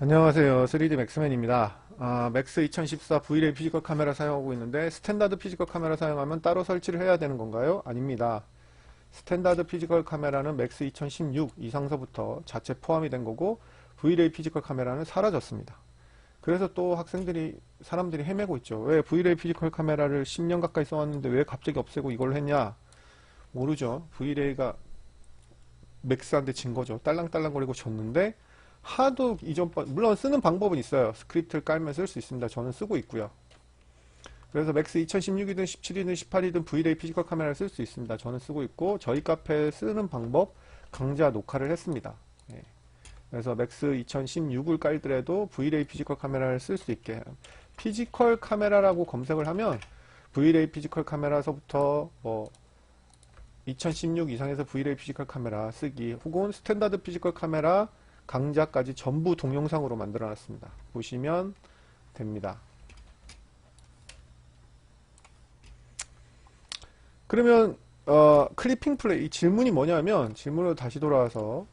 안녕하세요. 3D 맥스맨입니다. 맥스 2014 V-ray 피지컬 카메라 사용하고 있는데 스탠다드 피지컬 카메라 사용하면 따로 설치를 해야 되는 건가요? 아닙니다. 스탠다드 피지컬 카메라는 맥스 2016 이상서부터 자체 포함이 된 거고 V-ray 피지컬 카메라는 사라졌습니다. 그래서 또 사람들이 헤매고 있죠. 왜 V-ray 피지컬 카메라를 10년 가까이 써왔는데 왜 갑자기 없애고 이걸 했냐? 모르죠. V-ray가 맥스한테 진 거죠. 딸랑딸랑거리고 졌는데 하도 물론 쓰는 방법은 있어요. 스크립트를 깔면 쓸 수 있습니다. 저는 쓰고 있고요. 그래서 맥스 2016이든 17이든 18이든 V-ray 피지컬 카메라를 쓸 수 있습니다. 저는 쓰고 있고 저희 카페에 쓰는 방법 강좌 녹화를 했습니다. 예. 그래서 맥스 2016을 깔더라도 V-ray 피지컬 카메라를 쓸 수 있게 피지컬 카메라라고 검색을 하면 V-ray 피지컬 카메라서부터 2016 이상에서 V-ray 피지컬 카메라 쓰기 혹은 스탠다드 피지컬 카메라 강좌까지 전부 동영상으로 만들어 놨습니다. 보시면 됩니다. 그러면 클리핑 플레이 질문이 뭐냐면 질문으로 다시 돌아와서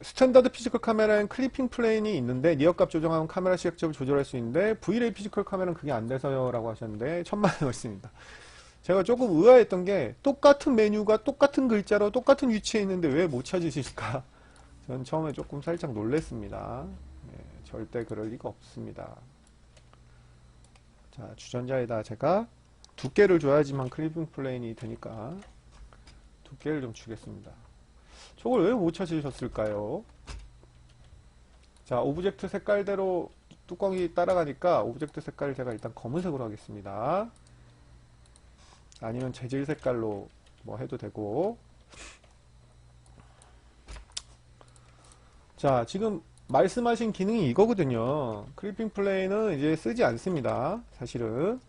스탠다드 피지컬 카메라엔 클리핑 플레인이 있는데 니어값 조정하면 카메라 시각적을 조절할 수 있는데 V-ray 피지컬 카메라는 그게 안 돼서요 라고 하셨는데 천만의 말씀입니다. 제가 조금 의아했던 게 똑같은 메뉴가 똑같은 글자로 똑같은 위치에 있는데 왜 못 찾으실까? 전 처음에 조금 살짝 놀랬습니다. 절대 그럴 리가 없습니다. 자, 주전자에다 제가 두께를 줘야지만 클리핑 플레인이 되니까 두께를 좀 주겠습니다. 저걸 왜 못 찾으셨을까요? 자, 오브젝트 색깔대로 뚜껑이 따라가니까 오브젝트 색깔을 제가 일단 검은색으로 하겠습니다. 아니면 재질 색깔로 뭐 해도 되고. 자, 지금 말씀하신 기능이 이거거든요. 클리핑 플레이는 이제 쓰지 않습니다. 사실은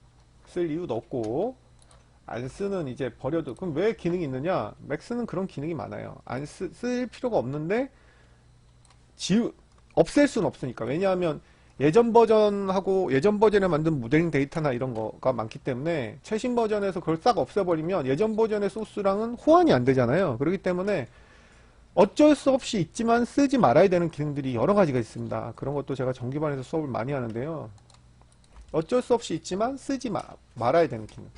쓸 이유도 없고 안 쓰는 이제 버려도. 그럼 왜 기능이 있느냐? 맥스는 그런 기능이 많아요. 쓸 필요가 없는데 없앨 수는 없으니까. 왜냐하면 예전 버전에 만든 모델링 데이터나 이런 거가 많기 때문에 최신 버전에서 그걸 싹 없애버리면 예전 버전의 소스랑은 호환이 안 되잖아요. 그렇기 때문에 어쩔 수 없이 있지만 쓰지 말아야 되는 기능들이 여러 가지가 있습니다. 그런 것도 제가 정기반에서 수업을 많이 하는데요. 어쩔 수 없이 있지만 쓰지 말아야 되는 기능.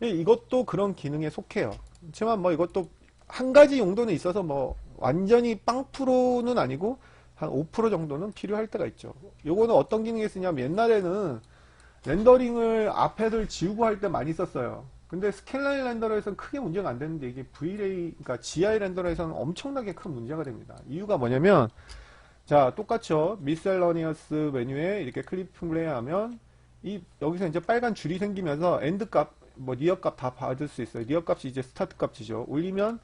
이것도 그런 기능에 속해요. 그렇지만 뭐 이것도 한 가지 용도는 있어서 뭐 완전히 빵 프로는 아니고 한 5% 정도는 필요할 때가 있죠. 요거는 어떤 기능에 쓰냐면 옛날에는 렌더링을 앞에를 지우고 할 때 많이 썼어요. 근데 스캔라인 렌더러에서는 크게 문제가 안 되는데 이게 V-ray, 그러니까 GI 렌더러에서는 엄청나게 큰 문제가 됩니다. 이유가 뭐냐면 자, 똑같죠. 미셀러니어스 메뉴에 이렇게 클리핑 플레이 하면 여기서 이제 빨간 줄이 생기면서 엔드 값, 뭐 니어 값 다 받을 수 있어요. 니어 값이 이제 스타트 값이죠. 올리면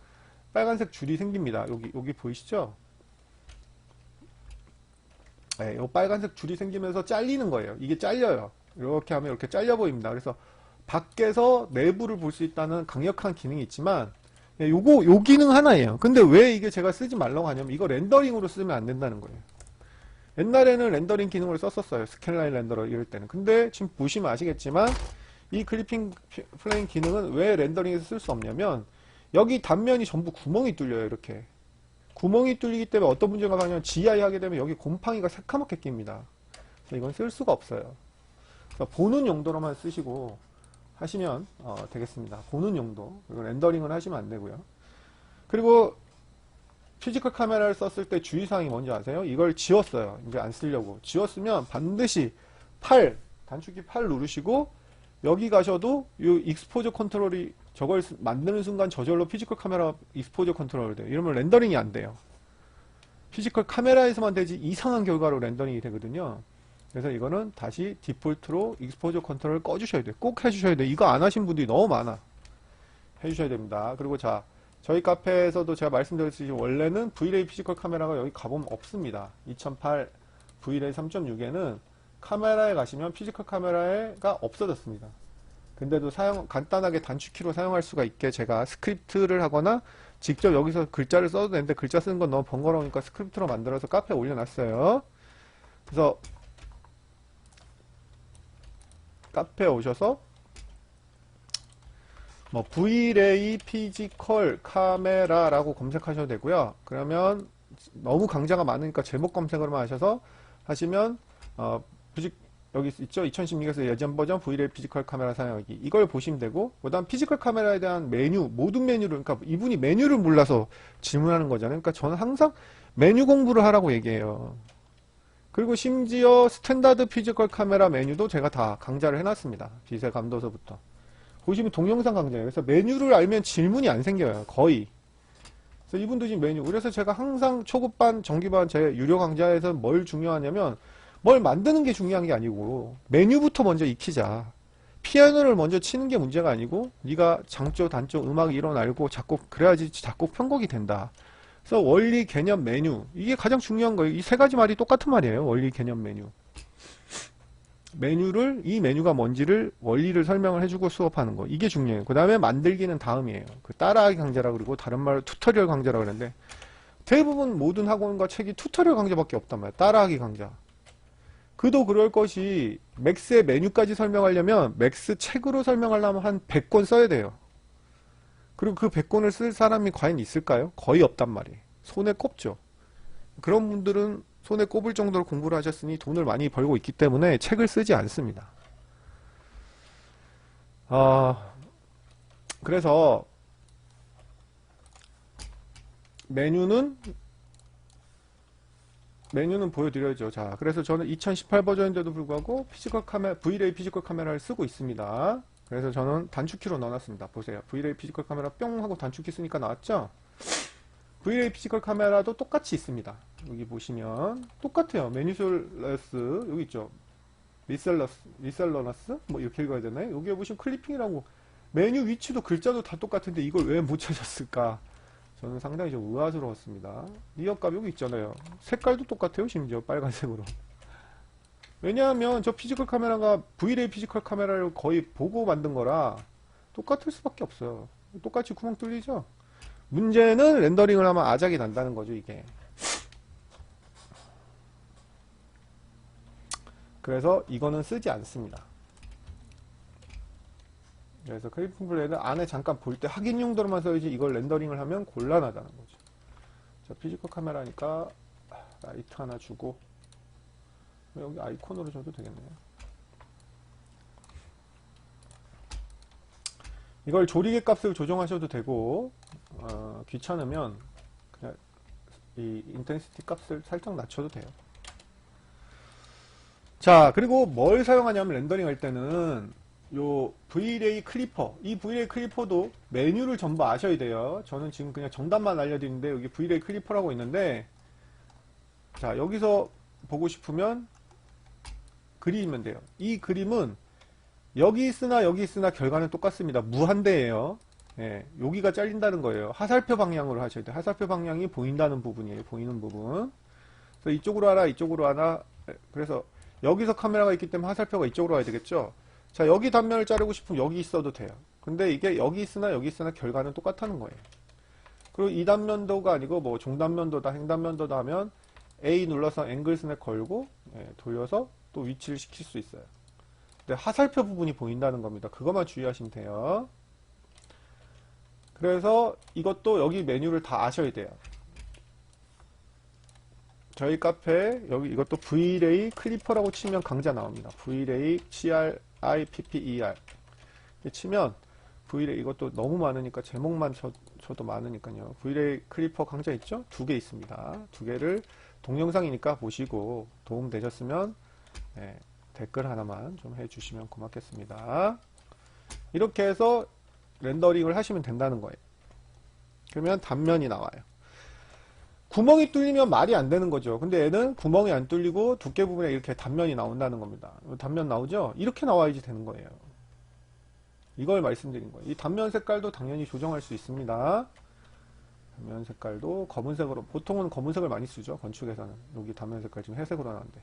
빨간색 줄이 생깁니다. 여기 보이시죠? 네, 요 빨간색 줄이 생기면서 잘리는 거예요. 이게 잘려요. 이렇게 하면 이렇게 잘려 보입니다. 그래서 밖에서 내부를 볼 수 있다는 강력한 기능이 있지만 요 기능 하나예요. 근데 왜 이게 제가 쓰지 말라고 하냐면 이거 렌더링으로 쓰면 안 된다는 거예요. 옛날에는 렌더링 기능을 썼었어요. 스캔라인 렌더러 이럴 때는. 근데 지금 보시면 아시겠지만 이 클리핑 플레인 기능은 왜 렌더링에서 쓸 수 없냐면 여기 단면이 전부 구멍이 뚫려요. 이렇게. 구멍이 뚫리기 때문에 어떤 문제가 가냐면 GI 하게 되면 여기 곰팡이가 새카맣게 낍니다. 그래서 이건 쓸 수가 없어요. 그래서 보는 용도로만 쓰시고 하시면 되겠습니다. 보는 용도. 그리고 렌더링은 하시면 안 되고요. 그리고 피지컬 카메라를 썼을 때 주의사항이 뭔지 아세요? 이걸 지웠어요. 이제 안 쓰려고. 지웠으면 반드시 단축키 8 누르시고 여기 가셔도 이 익스포저 컨트롤이 저걸 만드는 순간 저절로 피지컬 카메라 익스포저 컨트롤이 돼요. 이러면 렌더링이 안 돼요. 피지컬 카메라에서만 되지 이상한 결과로 렌더링이 되거든요. 그래서 이거는 다시 디폴트로 익스포저 컨트롤을 꺼주셔야 돼요. 꼭 해주셔야 돼요. 이거 안 하신 분들이 너무 많아. 해주셔야 됩니다. 그리고 자, 저희 카페에서도 제가 말씀드렸듯이 원래는 V-ray 피지컬 카메라가 여기 가보면 없습니다. 2008 V-ray 3.6에는 카메라에 가시면 피지컬 카메라가 없어졌습니다. 근데도 간단하게 단축키로 사용할 수가 있게 제가 스크립트를 하거나 직접 여기서 글자를 써도 되는데 글자 쓰는 건 너무 번거로우니까 스크립트로 만들어서 카페에 올려놨어요. 그래서 카페에 오셔서 뭐 V-ray 피지컬 카메라라고 검색하셔도 되고요. 그러면 너무 강좌가 많으니까 제목 검색으로만 하셔서 하시면 여기 있죠. 2016에서 예전 버전 V레이 피지컬 카메라 사용하기. 이걸 보시면 되고, 그 다음 피지컬 카메라에 대한 메뉴, 모든 메뉴를, 그러니까 이분이 메뉴를 몰라서 질문하는 거잖아요. 그러니까 저는 항상 메뉴 공부를 하라고 얘기해요. 그리고 심지어 스탠다드 피지컬 카메라 메뉴도 제가 다 강좌를 해놨습니다. 비세 감도서부터. 보시면 동영상 강좌예요. 그래서 메뉴를 알면 질문이 안 생겨요. 거의. 그래서 이분도 지금 메뉴. 그래서 제가 항상 초급반, 정기반 제 유료 강좌에서 뭘 중요하냐면, 뭘 만드는 게 중요한 게 아니고 메뉴부터 먼저 익히자. 피아노를 먼저 치는 게 문제가 아니고 네가 장조, 단조, 음악 이론 알고 작곡 그래야지 작곡 편곡이 된다. 그래서 원리, 개념, 메뉴 이게 가장 중요한 거예요. 이 세 가지 말이 똑같은 말이에요. 원리, 개념, 메뉴. 이 메뉴가 뭔지를 원리를 설명을 해주고 수업하는 거 이게 중요해요. 그 다음에 만들기는 다음이에요. 그 따라하기 강좌라고 그러고 다른 말로 튜토리얼 강좌라고 그러는데 대부분 모든 학원과 책이 튜토리얼 강좌밖에 없단 말이에요. 따라하기 강좌. 그도 그럴 것이 맥스의 메뉴까지 설명하려면 맥스 책으로 설명하려면 한 100권 써야 돼요. 그리고 그 100권을 쓸 사람이 과연 있을까요? 거의 없단 말이에요. 손에 꼽죠. 그런 분들은 손에 꼽을 정도로 공부를 하셨으니 돈을 많이 벌고 있기 때문에 책을 쓰지 않습니다. 그래서 메뉴는 보여드려야죠. 자, 그래서 저는 2018 버전인데도 불구하고 피지컬 카메라, V레이 피지컬 카메라를 쓰고 있습니다. 그래서 저는 단축키로 넣어놨습니다. 보세요. V레이 피지컬 카메라 뿅 하고 단축키 쓰니까 나왔죠? V레이 피지컬 카메라도 똑같이 있습니다. 여기 보시면 똑같아요. 매니솔러스 여기 있죠. 리셀러너스 뭐 이렇게 읽어야 되나요? 여기에 보시면 클리핑이라고 메뉴 위치도 글자도 다 똑같은데 이걸 왜 못 찾았을까? 저는 상당히 좀 의아스러웠습니다. 리어값 여기 있잖아요. 색깔도 똑같아요. 심지어 빨간색으로. 왜냐하면 저 피지컬 카메라가 V레이 피지컬 카메라를 거의 보고 만든 거라 똑같을 수밖에 없어요. 똑같이 구멍 뚫리죠? 문제는 렌더링을 하면 아작이 난다는 거죠, 이게. 그래서 이거는 쓰지 않습니다. 그래서 클리핑 블레이드 안에 잠깐 볼 때 확인 용도로만 써야지 이걸 렌더링을 하면 곤란하다는 거죠. 자, 피지컬 카메라니까 라이트 하나 주고 여기 아이콘으로 줘도 되겠네요. 이걸 조리개 값을 조정하셔도 되고 귀찮으면 그냥 이 인텐시티 값을 살짝 낮춰도 돼요. 자, 그리고 뭘 사용하냐면 렌더링 할 때는 요 V레이 클리퍼, 이 V레이 클리퍼도 메뉴를 전부 아셔야 돼요. 저는 지금 그냥 정답만 알려드리는데 여기 V레이 클리퍼라고 있는데, 자, 여기서 보고 싶으면 그리면 돼요. 이 그림은 여기 있으나 여기 있으나 결과는 똑같습니다. 무한대예요. 예, 여기가 잘린다는 거예요. 하살표 방향으로 하셔야 돼요. 하살표 방향이 보인다는 부분이에요. 보이는 부분. 그래서 이쪽으로 하나, 이쪽으로 하나. 그래서 여기서 카메라가 있기 때문에 하살표가 이쪽으로 와야 되겠죠. 자, 여기 단면을 자르고 싶으면 여기 있어도 돼요. 근데 이게 여기 있으나 여기 있으나 결과는 똑같다는 거예요. 그리고 이 단면도가 아니고 뭐 중단면도다, 행단면도다 하면 A 눌러서 앵글 스냅 걸고 돌려서 또 위치를 시킬 수 있어요. 근데 하살표 부분이 보인다는 겁니다. 그것만 주의하시면 돼요. 그래서 이것도 여기 메뉴를 다 아셔야 돼요. 저희 카페 여기 이것도 V레이 클리퍼라고 치면 강좌 나옵니다. V레이 CRIPPER 치면 V레이 이것도 너무 많으니까 제목만 쳐도 많으니까요. V레이 클리퍼 강좌 있죠? 2개 있습니다. 2개를 동영상이니까 보시고 도움 되셨으면 댓글 하나만 좀 해주시면 고맙겠습니다. 이렇게 해서 렌더링을 하시면 된다는 거예요. 그러면 단면이 나와요. 구멍이 뚫리면 말이 안 되는 거죠. 근데 얘는 구멍이 안 뚫리고 두께 부분에 이렇게 단면이 나온다는 겁니다. 단면 나오죠? 이렇게 나와야지 되는 거예요. 이걸 말씀드린 거예요. 이 단면 색깔도 당연히 조정할 수 있습니다. 단면 색깔도 검은색으로, 보통은 검은색을 많이 쓰죠. 건축에서는. 여기 단면 색깔 지금 회색으로 나왔는데.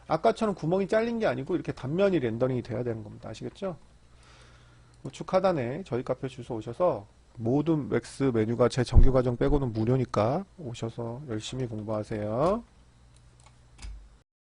아까처럼 구멍이 잘린 게 아니고 이렇게 단면이 렌더링이 돼야 되는 겁니다. 아시겠죠? 우측 하단에 저희 카페 주소 오셔서 모든 맥스 메뉴가 제 정규 과정 빼고는 무료니까 오셔서 열심히 공부하세요.